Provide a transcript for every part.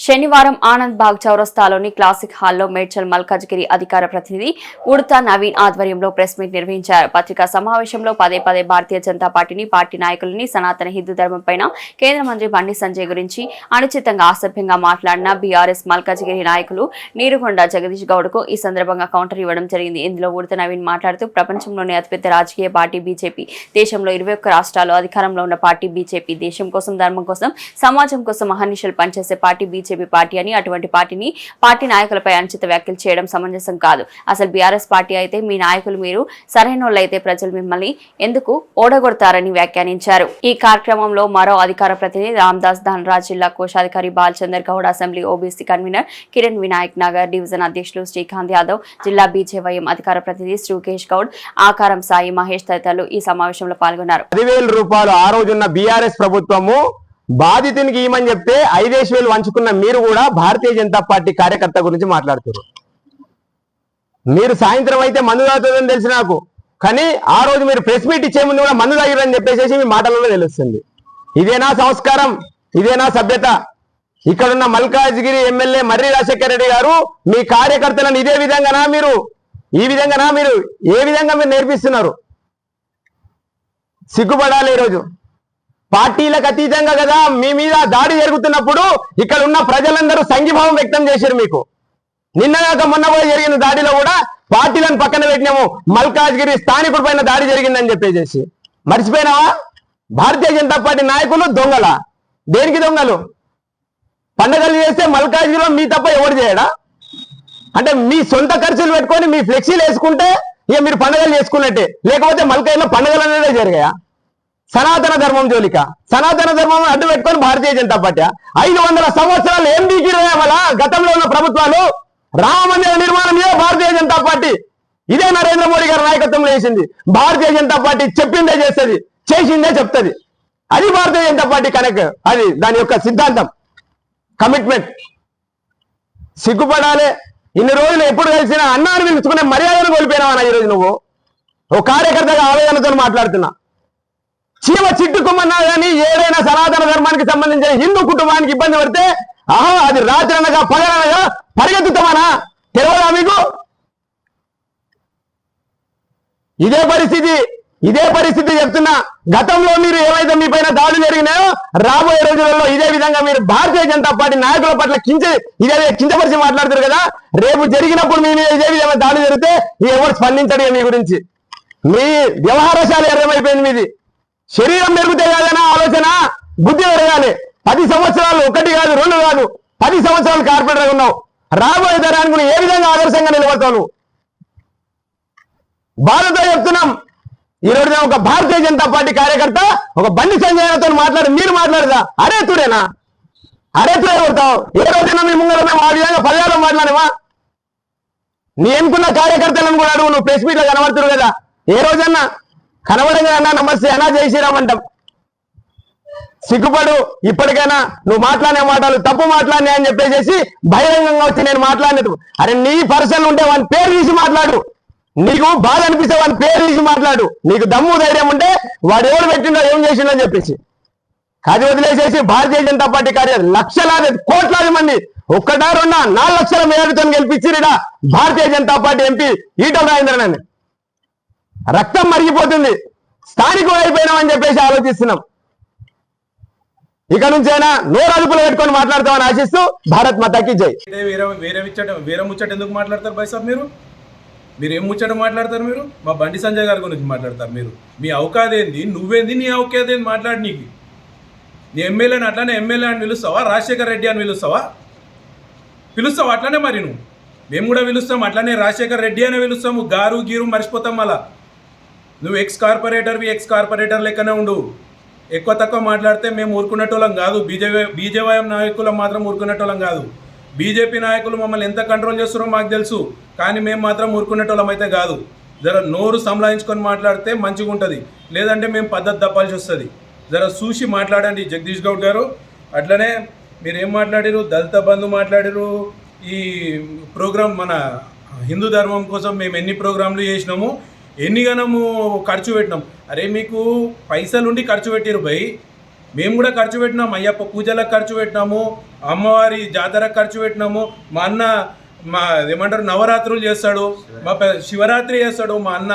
శనివారం ఆనంద్ బాగ్ చౌరస్తాలోని క్లాసిక్ హాల్లో మేడ్చల్ మల్కాజ్గిరి అధికార ప్రతినిధి ఉడతా నవీన్ ఆధ్వర్యంలో ప్రెస్ మీట్ నిర్వహించారు. పత్రికా సమావేశంలో పదే భారతీయ జనతా పార్టీని, పార్టీ నాయకులని, సనాతన హిందూ ధర్మంపైన కేంద్ర మంత్రి బండి సంజయ్ గురించి అనుచితంగా అసభ్యంగా మాట్లాడిన బీఆర్ఎస్ మల్కాజ్గిరి నాయకులు నీరుగొండ జగదీష్ గౌడ్కు ఈ సందర్భంగా కౌంటర్ ఇవ్వడం జరిగింది. ఇందులో ఉడతా నవీన్ మాట్లాడుతూ ప్రపంచంలోని అతిపెద్ద రాజకీయ పార్టీ బీజేపీ, దేశంలో 21 రాష్ట్రాల్లో అధికారంలో ఉన్న పార్టీ బీజేపీ, దేశం కోసం, ధర్మం కోసం, సమాజం కోసం అహర్నిశలు పనిచేసే పార్టీ బీజేపీ పార్టీ అని, అటువంటి పార్టీని, పార్టీ నాయకులపై అనుచిత వ్యాఖ్యలు చేయడం సమంజసం కాదు. అసలు బీఆర్ఎస్ పార్టీ అయితే మీ నాయకులు మీరు సరైనోళ్ళైతే ప్రజలు మిమ్మల్ని ఎందుకు ఓడగొడతారని వ్యాఖ్యానించారు. ఈ కార్యక్రమంలో మరో అధికార ప్రతినిధి రామ్దాస్ ధనరాజ్, జిల్లా కోశాధికారి Balachander Goud, assembly OBC convener Kiran Vinayak Nagar division అధ్యక్షులు శ్రీకాంత్ యాదవ్, జిల్లా బీజేవైఎం అధికార ప్రతినిధి శ్రీకేష్ గౌడ్, ఆకారం సాయి మహేష్ తదితరులు ఈ సమావేశంలో పాల్గొన్నారు. 10,000 రూపాయలు ఆ రోజున్న బీఆర్ఎస్ ప్రభుత్వము బాధితునికి ఇవ్వమని చెప్తే 5,000 వంచుకున్న మీరు కూడా భారతీయ జనతా పార్టీ కార్యకర్త గురించి మాట్లాడుతున్నారు. మీరు సాయంత్రం అయితే మందు తాగుతుందని తెలిసి నాకు, కానీ ఆ రోజు మీరు ప్రెస్ మీట్ ఇచ్చే ముందు కూడా మందు తాగిరని చెప్పేసి మీ మాటలలో తెలుస్తుంది. ఇదేనా సంస్కారం? ఇదేనా సభ్యత? ఇక్కడున్న మల్కాజ్గిరి ఎమ్మెల్యే మర్రి రాజశేఖర రెడ్డి గారు మీ కార్యకర్తలను ఇదే విధంగానా మీరు, ఈ విధంగానా మీరు, ఏ విధంగా మీరు నేర్పిస్తున్నారు? సిగ్గుపడాలి. ఈరోజు పార్టీలకు అతీతంగా కదా మీ మీద దాడి జరుగుతున్నప్పుడు ఇక్కడ ఉన్న ప్రజలందరూ సంఘీభావం వ్యక్తం చేశారు. మీకు నిన్నగాక మొన్న కూడా జరిగిన దాడిలో కూడా పార్టీలను పక్కన పెట్టినాము, మల్కాజ్గిరి స్థానికుడి పైన దాడి జరిగిందని చెప్పేసి మర్చిపోయినావా? భారతీయ జనతా పార్టీ నాయకులు దొంగల? దేనికి దొంగలు? పండుగలు చేస్తే మల్కాజ్గిరిలో మీ తప్ప ఎవరు చేయడా? అంటే మీ సొంత ఖర్చులు పెట్టుకొని మీ ఫ్లెక్సీలు వేసుకుంటే ఇక మీరు పండుగలు చేసుకున్నట్టే, లేకపోతే మల్కాజ్గిరిలో పండుగలు అనేదే జరిగాయా? సనాతన ధర్మం జోలిక, సనాతన ధర్మం అడ్డు పెట్టుకొని భారతీయ జనతా పార్టీ 500 సంవత్సరాలు ఏం బీకిరే వల్ల గతంలో ఉన్న ప్రభుత్వాలు రామ మందిర నిర్మాణం మీద భారతీయ జనతా పార్టీ ఇదే నరేంద్ర మోడీ గారి నాయకత్వంలో చేసింది. భారతీయ జనతా పార్టీ చెప్పిందే చేస్తుంది, చేసిందే చెప్తుంది. అది భారతీయ జనతా పార్టీ కనుక అది దాని యొక్క సిద్ధాంతం, కమిట్మెంట్. సిగ్గుపడాలి. ఇన్ని రోజులు ఎప్పుడు కలిసినా అన్నాన్ని పిలుచుకునే మర్యాదను కోల్పోయినావా? ఈరోజు నువ్వు ఓ కార్యకర్తగా ఆవేదనతో మాట్లాడుతున్నా. చీమ చిట్టుకోమన్నా కానీ ఏదైనా సనాతన ధర్మానికి సంబంధించిన హిందూ కుటుంబానికి ఇబ్బంది పడితే అది రాత్రి అనగా పగలనగా పరిగెత్తుతామనా? తెలియదా మీకు? ఇదే పరిస్థితి చెప్తున్నా. గతంలో మీరు ఏవైతే మీ పైన దాడులు జరిగినాయో రాబోయే రోజులలో ఇదే విధంగా మీరు భారతీయ జనతా పార్టీ నాయకుల పట్ల ఇదే కించపరిచి మాట్లాడుతారు కదా. రేపు జరిగినప్పుడు మీ మీద ఇదే విధంగా దాడులు జరిగితే ఎవరు స్పందించడు మీ గురించి. మీ వ్యవహారశాల అర్థమైపోయింది. మీది శరీరం మెరుగుతే కాదనా ఆలోచన, బుద్ధి పెరగాలి. 10 సంవత్సరాలు, 1 కాదు 2 కాదు 10 సంవత్సరాలు కార్పొరేటర్గా ఉన్నావు. రాబోయే తరానికి ఏ విధంగా ఆదర్శంగా నిలబడతావు? బాధతో చెప్తున్నాం. ఈరోజు ఒక భారతీయ జనతా పార్టీ కార్యకర్త ఒక బండి సంజయ్తో మాట్లాడి మీరు మాట్లాడదా? అరేతుడేనా? అరేతుడే కొడతావు. ఏ రోజైనా మీ ముంగర మేము ఆ విధంగా 10 మాట్లాడేవా? నీ ఎన్నుకున్న కార్యకర్తలను కూడా అడుగు. నువ్వు ప్రెస్ మీట్ లో కనబడుతురు కదా, ఏ రోజన్నా కనబడంగా అన్నా నమస్తే అన్నా జై శ్రీరామ్ అంటాం. సిగ్గుపడు. ఇప్పటికైనా నువ్వు మాట్లాడే మాటలు తప్పు మాట్లాడినా అని చెప్పేసి బహిరంగంగా వచ్చి నేను మాట్లాడినట్టు, అరే నీ పర్సన్ ఉంటే వాని పేరు తీసి మాట్లాడు. నీకు బాధ అనిపిస్తే వాని పేరు తీసి మాట్లాడు. నీకు దమ్ము ధైర్యం ఉంటే వాడు ఎవరు పెట్టిండో ఏం చేసిండో అని చెప్పేసి అది వదిలేసేసి భారతీయ జనతా పార్టీ కార్యకర్తలు లక్షలాది కోట్లాది మంది 4 లక్షల మేరతో గెలిపించిరిడా భారతీయ జనతా పార్టీ ఎంపీ ఈటల రాజేంద్రన్ అని. రక్తం మరిగిపోతుంది. స్థానికులు అయిపోయినామని చెప్పేసి ఆలోచిస్తున్నాం. ఇక నుంచైనా నోరు అదుపులో పెట్టుకొని మాట్లాడతామని ఆశిస్తూ భారత్ మాతాకి జై. వేరే ముచ్చట ఎందుకు మాట్లాడతారు బాయ్ సాబ్? మీరు ఏం ముచ్చట మాట్లాడతారు? మీరు మా బండి సంజయ్ గారి గురించి మాట్లాడతారు. మీరు మీ అవకాదేంది, నువ్వేంది, నీ అవకాదేంది మాట్లాడి. నీకు నీ ఎమ్మెల్యేని అట్లానే ఎమ్మెల్యే అని పిలుస్తావా? రాజశేఖర రెడ్డి అని పిలుస్తావా? అట్లానే మరి మేము కూడా పిలుస్తాం అట్లానే, రాజశేఖర రెడ్డి అనే పిలుస్తాము. గారు గీరు మర్చిపోతాం. మళ్ళా నువ్వు ఎక్స్ కార్పొరేటర్ లెక్కనే ఉండు. ఎక్కువ తక్కువ మాట్లాడితే మేము ఊరుకునేటోళ్ళం కాదు. బీజేవైఎం నాయకులు మాత్రం ఊరుకునేటోళ్ళం కాదు. బీజేపీ నాయకులు మమ్మల్ని ఎంత కంట్రోల్ చేస్తారో మాకు తెలుసు, కానీ మేము మాత్రం ఊరుకునేటోళ్ళం అయితే కాదు. జర నోరు సంలాయించుకొని మాట్లాడితే మంచిగా ఉంటుంది, లేదంటే మేము పద్ధతి తప్పాల్సి వస్తుంది. జర చూసి మాట్లాడండి జగదీష్ గౌడ్ గారు. అట్లనే మీరు ఏం మాట్లాడారు? దళిత బంధు మాట్లాడారు. ఈ ప్రోగ్రాం మన హిందూ ధర్మం కోసం మేము ఎన్ని ప్రోగ్రాంలు చేసినాము, ఎన్ని గణము ఖర్చు పెట్టినాం. అరే మీకు పైసలు ఉండి ఖర్చు పెట్టారు భయ్. మేము కూడా ఖర్చు పెట్టినాము, అయ్యప్ప పూజలకు ఖర్చు పెట్టినాము, అమ్మవారి జాతరకు ఖర్చు పెట్టినాము. మా అన్న ఏమంటారు నవరాత్రులు చేస్తాడు, మా శివరాత్రి చేస్తాడు మా అన్న.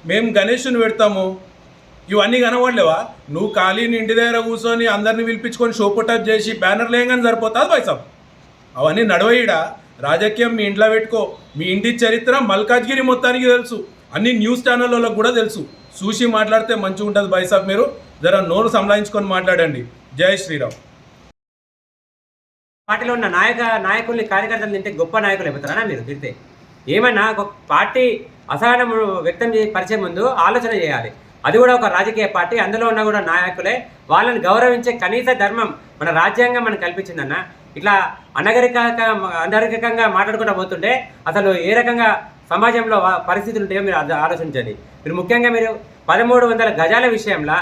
మేము గణేషుని పెడతాము. ఇవన్నీ కనబడలేవా? నువ్వు ఖాళీని ఇంటి దగ్గర కూర్చొని అందరిని పిలిపించుకొని షోపుటప్ చేసి బ్యానర్లు వేయగానే సరిపోతుంది పైసా. అవన్నీ నడవయిడా. రాజకీయం మీ ఇంట్లో పెట్టుకో. మీ ఇంటి చరిత్ర మల్కాజ్గిరి మొత్తానికి తెలుసు, అన్ని న్యూస్ ఛానళ్ళకు కూడా తెలుసు. చూసి మాట్లాడితే మంచిగా ఉంటుంది బైసాబ్. మీరు జర నోరు సంలాయించుకొని మాట్లాడండి. జై శ్రీరామ్. పార్టీలో ఉన్న నాయకుల్ని కార్యకర్తలు తింటే గొప్ప నాయకులు అయిపోతారా మీరు? తింటే ఏమన్నా ఒక పార్టీ అసహనం వ్యక్తం పరిచే ముందు ఆలోచన చేయాలి. అది కూడా ఒక రాజకీయ పార్టీ, అందులో ఉన్న కూడా నాయకులే. వాళ్ళని గౌరవించే కనీస ధర్మం మన రాజ్యాంగం మనకు కల్పించిందన్న. ఇట్లా అనగరికంగా మాట్లాడుకుంటూ పోతుంటే అసలు ఏ రకంగా సమాజంలో పరిస్థితులు ఉంటాయో మీరు ఆలోచించండి. మీరు ముఖ్యంగా మీరు 1300 గజాల విషయంలో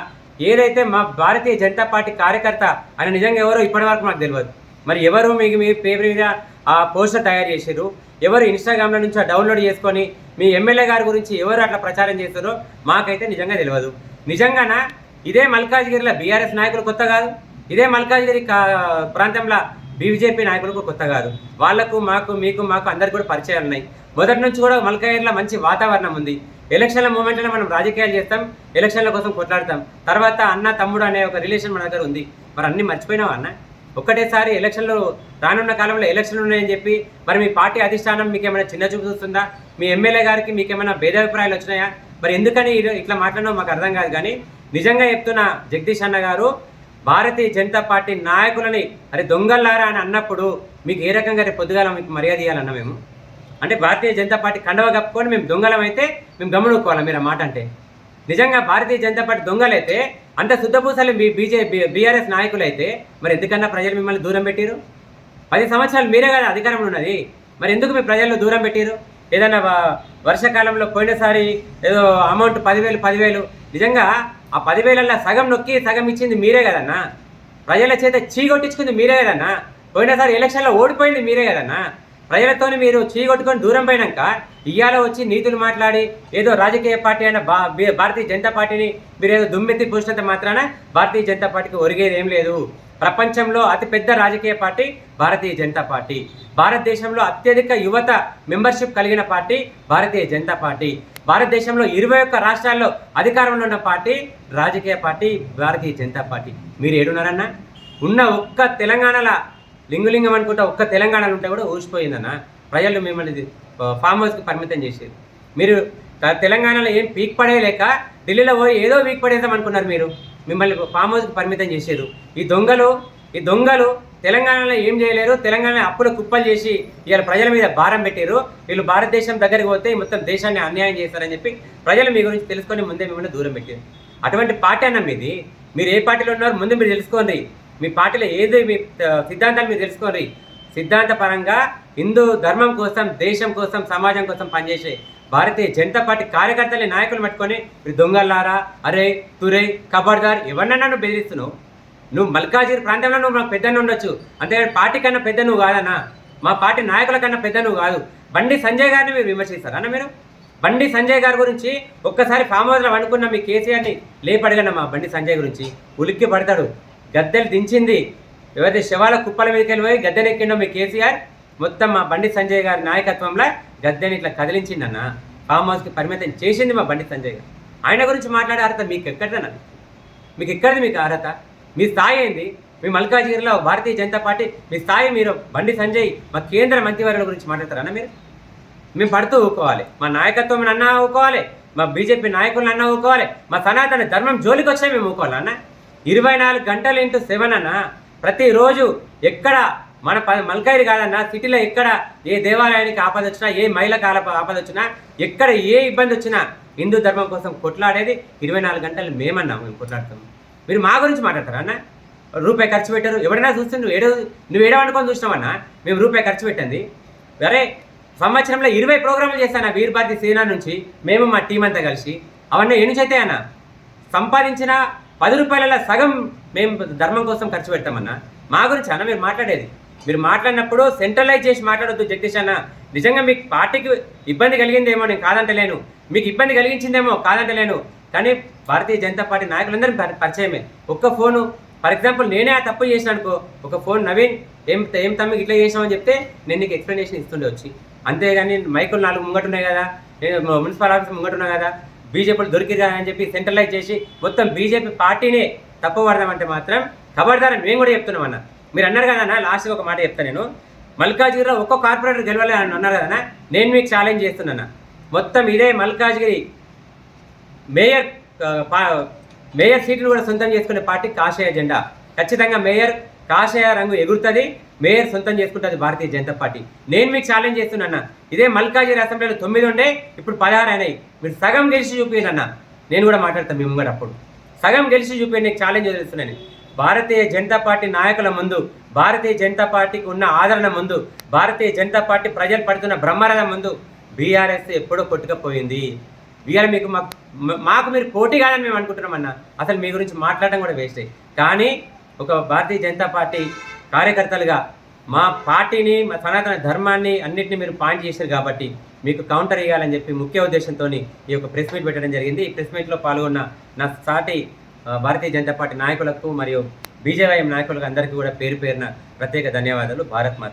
ఏదైతే మా భారతీయ జనతా పార్టీ కార్యకర్త అని నిజంగా ఎవరో ఇప్పటివరకు మాకు తెలియదు. మరి ఎవరు మీకు మీ పేపర్ మీద ఆ పోస్టర్ తయారు చేశారు, ఎవరు ఇన్స్టాగ్రామ్లో నుంచి డౌన్లోడ్ చేసుకొని మీ ఎమ్మెల్యే గారి గురించి ఎవరు అట్లా ప్రచారం చేస్తారో మాకైతే నిజంగా తెలియదు. నిజంగానా ఇదే మల్కాజ్గిరిలో బీఆర్ఎస్ నాయకులు కొత్త కాదు, ఇదే మల్కాజ్గిరి ప్రాంతంలో బీజేపీ నాయకులకు కొత్త కాదు. వాళ్లకు మాకు అందరికి కూడా పరిచయాలు ఉన్నాయి. మొదటి నుంచి కూడా మల్కాజ్గిరిలో మంచి వాతావరణం ఉంది. ఎలక్షన్ల మూమెంట్లో మనం రాజకీయాలు చేస్తాం, ఎలక్షన్ల కోసం కొట్లాడతాం. తర్వాత అన్న తమ్ముడు అనే ఒక రిలేషన్ మన దగ్గర ఉంది. మరి అన్ని మర్చిపోయినావా అన్న? ఒక్కటేసారి ఎలక్షన్లు రానున్న కాలంలో ఎలక్షన్లు ఉన్నాయని చెప్పి మరి మీ పార్టీ అధిష్టానం మీకు ఏమైనా చిన్న చూపు చూస్తుందా? మీ ఎమ్మెల్యే గారికి మీకు ఏమైనా భేదాభిప్రాయాలు వచ్చినాయా? మరి ఎందుకని ఇట్లా మాట్లాడడం మాకు అర్థం కాదు. కానీ నిజంగా చెప్తున్న జగదీష్ అన్న గారు, భారతీయ జనతా పార్టీ నాయకులని అరే దొంగల్లారా అని అన్నప్పుడు మీకు ఏ రకంగా రేపు పొద్దుగాల మీకు మర్యాద ఇవ్వాలన్నా మేము? అంటే భారతీయ జనతా పార్టీ కండవ కప్పుకొని మేము దొంగలం అయితే మేము గమనుకోవాలి మీరు ఆ మాట అంటే? నిజంగా భారతీయ జనతా పార్టీ దొంగలైతే, అంత శుద్ధపూసలు బీఆర్ఎస్ నాయకులు అయితే మరి ఎందుకన్నా ప్రజలు మిమ్మల్ని దూరం పెట్టారు? 10 సంవత్సరాలు మీరే కదా అధికారంలో ఉన్నది. మరి ఎందుకు మీ ప్రజల్లో దూరం పెట్టారు? ఏదైనా వర్షాకాలంలో పోయినసారి ఏదో అమౌంట్ 10,000 నిజంగా ఆ 10,000ల్లో సగం నొక్కి సగం ఇచ్చింది మీరే కదన్నా. ప్రజల చేత చీగొట్టించుకుంది మీరే కదన్నా. పోయినసారి ఎలక్షన్లో ఓడిపోయింది మీరే కదన్నా. ప్రజలతో మీరు చీగొట్టుకొని దూరం పోయినాక ఇయ్యాల వచ్చి నీతులు మాట్లాడి ఏదో రాజకీయ పార్టీ అయిన భారతీయ జనతా పార్టీని మీరు ఏదో దుమ్మెత్తి పూసినంత మాత్రాన భారతీయ జనతా పార్టీకి ఒరిగేది ఏం లేదు. ప్రపంచంలో అతిపెద్ద రాజకీయ పార్టీ భారతీయ జనతా పార్టీ. భారతదేశంలో అత్యధిక యువత మెంబర్షిప్ కలిగిన పార్టీ భారతీయ జనతా పార్టీ. భారతదేశంలో 21 రాష్ట్రాల్లో అధికారంలో ఉన్న పార్టీ రాజకీయ పార్టీ భారతీయ జనతా పార్టీ. మీరు ఏడున్నారన్నా? ఉన్న ఒక్క తెలంగాణలో లింగులింగం అనుకుంటా ఒక్క తెలంగాణలో ఉంటే కూడా ఊసిపోయిందన్న. ప్రజలు మిమ్మల్ని ఫామ్ హౌస్కి పరిమితం చేసేది. మీరు తెలంగాణలో ఏం పీక్ పడేయలేక ఢిల్లీలో పోయి ఏదో పీక్ పడేద్దాం అనుకున్నారు. మీరు మిమ్మల్ని ఫామ్ హౌస్కి పరిమితం చేశారు. ఈ దొంగలు తెలంగాణలో ఏం చేయలేరు. తెలంగాణ అప్పుల కుప్పలు చేసి ఇవాళ ప్రజల మీద భారం పెట్టారు. వీళ్ళు భారతదేశం దగ్గరికి పోతే మొత్తం దేశాన్ని అన్యాయం చేస్తారని చెప్పి ప్రజలు మీ గురించి తెలుసుకొని ముందే మిమ్మల్ని దూరం పెట్టారు. అటువంటి పార్టీ అన్న మీది. మీరు ఏ పార్టీలో ఉన్నారో ముందు మీరు తెలుసుకోండి. మీ పార్టీలో ఏది మీ సిద్ధాంతాలు మీరు తెలుసుకోండి. సిద్ధాంతపరంగా హిందూ ధర్మం కోసం, దేశం కోసం, సమాజం కోసం పనిచేసే భారతీయ జనతా పార్టీ కార్యకర్తలని నాయకులు పట్టుకొని మీరు దొంగల్లారా, అరే తురే కబర్దార్ ఎవరినన్నా నువ్వు బెదిరిస్తున్నావు. నువ్వు మల్కాజ్గిరి ప్రాంతంలో నువ్వు మాకు పెద్ద ఉండొచ్చు, అంతేగాని పార్టీ కన్నా పెద్ద నువ్వు కాదన్నా. మా పార్టీ నాయకుల కన్నా పెద్ద నువ్వు కాదు. బండి సంజయ్ గారిని మీరు విమర్శిస్తారన్న? మీరు బండి సంజయ్ గారి గురించి ఒక్కసారి ఫామ్ హౌస్లో వండుకున్న మీ కేసీఆర్ని లేపడగన్న మా బండి సంజయ్ గురించి ఉలిక్కి పడతాడు. గద్దెలు దించింది ఎవరైతే శవాల కుప్పల మీదకి వెళ్ళిపోయి గద్దెనెక్కిండో మీ కేసీఆర్, మొత్తం మా బండి సంజయ్ గారి నాయకత్వంలో గద్దెని ఇట్లా కదిలించిందన్న. ఫామ్ హౌస్కి పరిమితం చేసింది మా బండి సంజయ్ గారు. ఆయన గురించి మాట్లాడే అర్హత మీకు ఎక్కడిదన్నది? మీకు ఎక్కడిది మీకు అర్హత? మీ స్థాయి ఏంది? మీ మల్కాజ్గిరిలో భారతీయ జనతా పార్టీ మీ స్థాయి. మీరు బండి సంజయ్ మా కేంద్ర మంత్రివర్యుల గురించి మాట్లాడతారన్న? మీరు మేము పడుతూ ఊకోవాలి. మా నాయకత్వం అన్నా ఊకోవాలి, మా బీజేపీ నాయకులను అన్నా ఊకోవాలి, మా సనాతన ధర్మం జోలికి వచ్చినా మేము ఊకోవాలి అన్న. 24 గంటలు ఇంటూ 7 అన్న. ప్రతిరోజు ఎక్కడ మన మల్కాజ్గిరి కాదన్న, సిటీలో ఎక్కడ ఏ దేవాలయానికి ఆపద వచ్చినా, ఏ మహిళకు ఆపద వచ్చినా, ఎక్కడ ఏ ఇబ్బంది వచ్చినా హిందూ ధర్మం కోసం కొట్లాడేది 24 గంటలు మేము కొట్లాడతాం. మీరు మా గురించి మాట్లాడతారా అన్న? రూపాయి ఖర్చు పెట్టారు ఎవరైనా చూస్తే నువ్వు ఏడవనుకొని చూసినావన్నా. మేము రూపాయి ఖర్చు పెట్టింది సరే, సంవత్సరంలో 20 ప్రోగ్రాములు చేస్తాను వీర్ భారతి సేనా నుంచి మేము మా టీం అంతా కలిసి. అవన్నీ ఎన్ని చేతే అన్న? సంపాదించిన 10 రూపాయల సగం మేము ధర్మం కోసం ఖర్చు పెడతామన్నా. మా గురించి అన్న మీరు మాట్లాడేది. మీరు మాట్లాడినప్పుడు సెంట్రలైజ్ చేసి మాట్లాడొద్దు జగదీష్ అన్న. నిజంగా మీకు పార్టీకి ఇబ్బంది కలిగిందేమో నేను కాదంటలేను, మీకు ఇబ్బంది కలిగించిందేమో కాదంటలేను. కానీ భారతీయ జనతా పార్టీ నాయకులందరూ పరిచయమే. ఒక్క ఫోను ఫర్ ఎగ్జాంపుల్ నేనే ఆ తప్పు చేసిన అనుకో, ఒక ఫోన్ నవీన్ ఏం తమ్మి ఇట్లా చేసామని చెప్తే నేను నీకు ఎక్స్ప్లెనేషన్ ఇస్తుండే వచ్చి. అంతేగాని మైకులు 4 ముంగటున్నాయి కదా, నేను మున్సిపల్ ఆఫీస్ ముంగటున్నా కదా, బీజేపీలు దొరికిరు కదా అని చెప్పి సెంట్రలైజ్ చేసి మొత్తం బీజేపీ పార్టీనే తప్పు పడదామంటే మాత్రం ఖబర్దారని మేము కూడా చెప్తున్నాం అన్న. మీరు అన్నారు కదా అన్న, లాస్ట్గా ఒక మాట చెప్తాను నేను. మల్కాజ్గిరిలో ఒక్కో కార్పొరేటర్ గెలవాలి అని అన్నారు కదా, నేను మీకు ఛాలెంజ్ చేస్తున్నా. మొత్తం ఇదే మల్కాజ్గిరి మేయర్ సీట్లు కూడా సొంతం చేసుకునే పార్టీ కాషాయ జెండా. ఖచ్చితంగా మేయర్ కాషాయ రంగు ఎగురుతుంది, మేయర్ సొంతం చేసుకుంటుంది భారతీయ జనతా పార్టీ. నేను మీకు ఛాలెంజ్ చేస్తున్నా. ఇదే మల్కాజ్గిరి అసెంబ్లీలో 9 ఉండే, ఇప్పుడు 16 అయినాయి. మీరు సగం గెలిచి చూపించన్నా, నేను కూడా మాట్లాడతాను మీ ముంగడు. అప్పుడు సగం గెలిచి చూపించి నీకు ఛాలెంజ్ చేస్తున్నాను. భారతీయ జనతా పార్టీ నాయకుల ముందు, భారతీయ జనతా పార్టీకి ఉన్న ఆదరణ ముందు, భారతీయ జనతా పార్టీ ప్రజలు పడుతున్న బ్రహ్మరథం ముందు బీఆర్ఎస్ ఎప్పుడో కొట్టుకపోయింది. బీఆర్ మాకు మీరు పోటీ కాదని మేము అనుకుంటున్నాం అన్న. అసలు మీ గురించి మాట్లాడడం కూడా వేస్ట్. కానీ ఒక భారతీయ జనతా పార్టీ కార్యకర్తలుగా మా పార్టీని, మా సనాతన ధర్మాన్ని అన్నింటినీ మీరు పాయింట్ చేశారు కాబట్టి మీకు కౌంటర్ ఇవ్వాలని చెప్పి ముఖ్య ఉద్దేశంతో ఈ యొక్క ప్రెస్ మీట్ పెట్టడం జరిగింది. ఈ ప్రెస్ మీట్లో పాల్గొన్న నా సాటి భారతీయ జనతా పార్టీ నాయకులకు మరియు బీజేవైఎం నాయకులకు అందరికీ కూడా పేరు పేరున ప్రత్యేక ధన్యవాదాలు. భారత్ మాత.